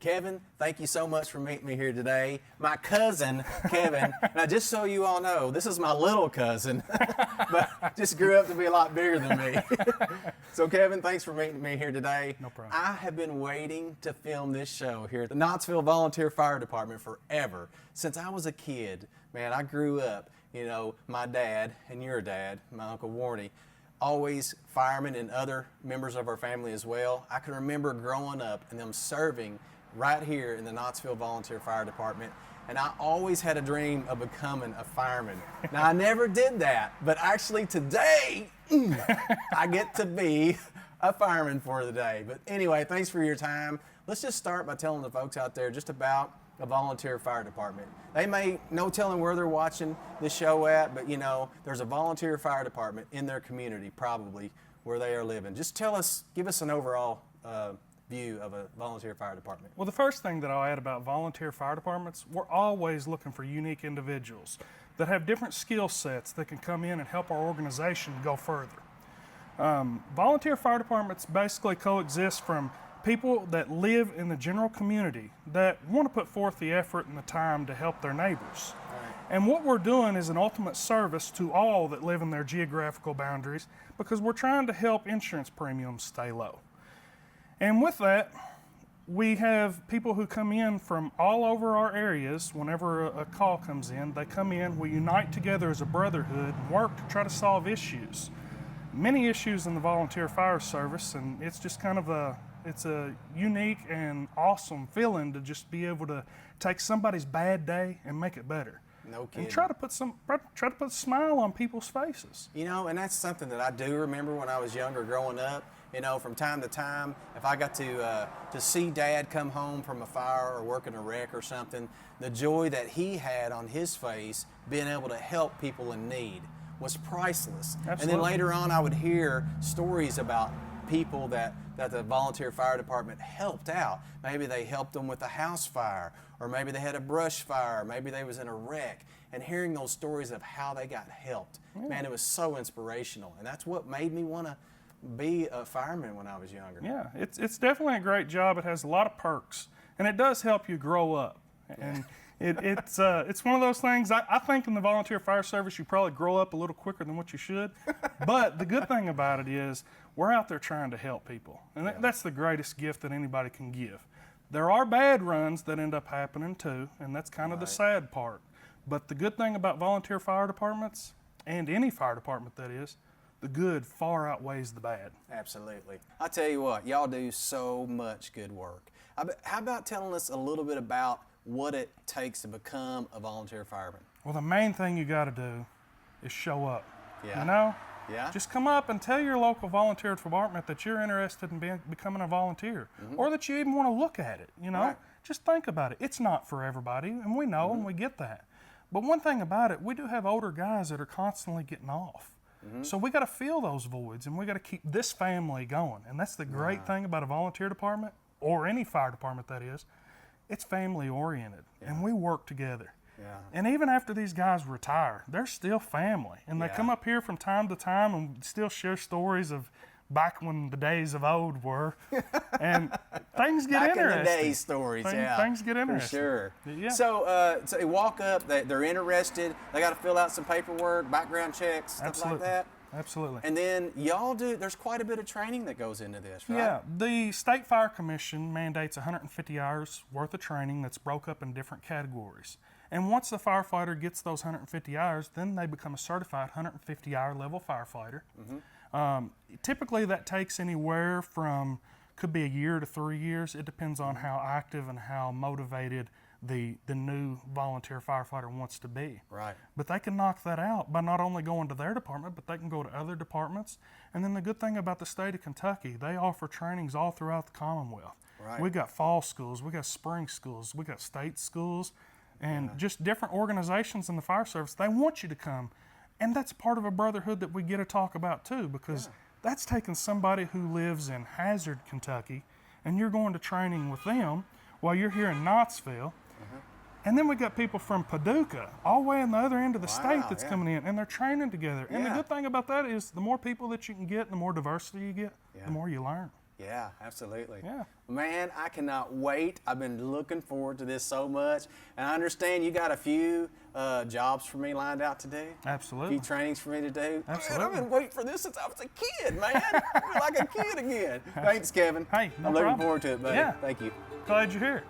Kevin, thank you so much for meeting me here today. My cousin, Kevin, now just so you all know, this is my little cousin, but just grew up to be a lot bigger than me. So Kevin, thanks for meeting me here today. No problem. I have been waiting to film this show here at the Knottsville Volunteer Fire Department forever. Since I was a kid, man, I grew up, you know, my dad and your dad, my Uncle Warnie, always firemen and other members of our family as well. I can remember growing up and them serving right here in the Knottsville Volunteer Fire Department, and I always had a dream of becoming a fireman. Now, I never did that, but actually today, I get to be a fireman for the day. But anyway, thanks for your time. Let's just start by telling the folks out there just about a volunteer fire department. They may no telling where they're watching this show at, but you know, there's a volunteer fire department in their community, probably where they are living. Just tell us, give us an overall view of a volunteer fire department. Well, the first thing that I'll add about volunteer fire departments, we're always looking for unique individuals that have different skill sets that can come in and help our organization go further. Volunteer fire departments basically coexist from people that live in the general community that want to put forth the effort and the time to help their neighbors. Right. And what we're doing is an ultimate service to all that live in their geographical boundaries, because we're trying to help insurance premiums stay low. And with that, we have people who come in from all over our areas. Whenever a call comes in, they come in, we unite together as a brotherhood and work to try to solve issues. Many issues in the volunteer fire service, and it's just kind of it's a unique and awesome feeling to just be able to take somebody's bad day and make it better. No kidding. And try to put a smile on people's faces. You know, and that's something that I do remember when I was younger growing up. You know, from time to time, if I got to see Dad come home from a fire or working a wreck or something, the joy that he had on his face being able to help people in need was priceless. Absolutely. And then later on, I would hear stories about people that the volunteer fire department helped out. Maybe they helped them with a house fire, or maybe they had a brush fire, maybe they was in a wreck. And hearing those stories of how they got helped, man, it was so inspirational. And that's what made me want to be a fireman when I was younger. Yeah, it's definitely a great job. It has a lot of perks, and it does help you grow up. And it's one of those things, I think in the volunteer fire service you probably grow up a little quicker than what you should. But the good thing about it is we're out there trying to help people. And that's the greatest gift that anybody can give. There are bad runs that end up happening too, and that's kind of the sad part. But the good thing about volunteer fire departments, and any fire department that is, the good far outweighs the bad. Absolutely. I tell you what, y'all do so much good work. How about telling us a little bit about what it takes to become a volunteer fireman? Well, the main thing you got to do is show up. Yeah. You know? Yeah. Just come up and tell your local volunteer department that you're interested in becoming a volunteer, or that you even want to look at it, you know? Right. Just think about it. It's not for everybody, and we know and we get that. But one thing about it, we do have older guys that are constantly getting off. So we got to fill those voids, and we got to keep this family going. And that's the great thing about a volunteer department, or any fire department that is, it's family oriented, and we work together. Yeah. And even after these guys retire, they're still family, and they come up here from time to time and still share stories of back when the days of old were, and things get Back interesting. in the day stories, Things get interesting. For sure. Yeah. So they walk up, they're interested, they got to fill out some paperwork, background checks, stuff like that. Absolutely. And then y'all there's quite a bit of training that goes into this, right? Yeah, the State Fire Commission mandates 150 hours worth of training that's broke up in different categories. And once the firefighter gets those 150 hours, then they become a certified 150-hour level firefighter. Typically that takes anywhere from, could be a year to 3 years. It depends on how active and how motivated the new volunteer firefighter wants to be. Right. But they can knock that out by not only going to their department, but they can go to other departments. And then the good thing about the state of Kentucky, they offer trainings all throughout the Commonwealth. Right. We got fall schools, we got spring schools, we got state schools, and just different organizations in the fire service. They want you to come. And that's part of a brotherhood that we get to talk about too, because that's taking somebody who lives in Hazard, Kentucky, and you're going to training with them while you're here in Knottsville. And then we got people from Paducah, all the way on the other end of the state that's coming in, and they're training together. And the good thing about that is the more people that you can get, the more diversity you get, the more you learn. Yeah, absolutely. Yeah. Man, I cannot wait. I've been looking forward to this so much. And I understand you got a few jobs for me lined out to do. Absolutely. A few trainings for me to do. Absolutely. Man, I've been waiting for this since I was a kid, man. I feel like a kid again. Thanks, Kevin. Hey, no I'm looking problem. forward to it, buddy. Yeah. Thank you. Glad you're here.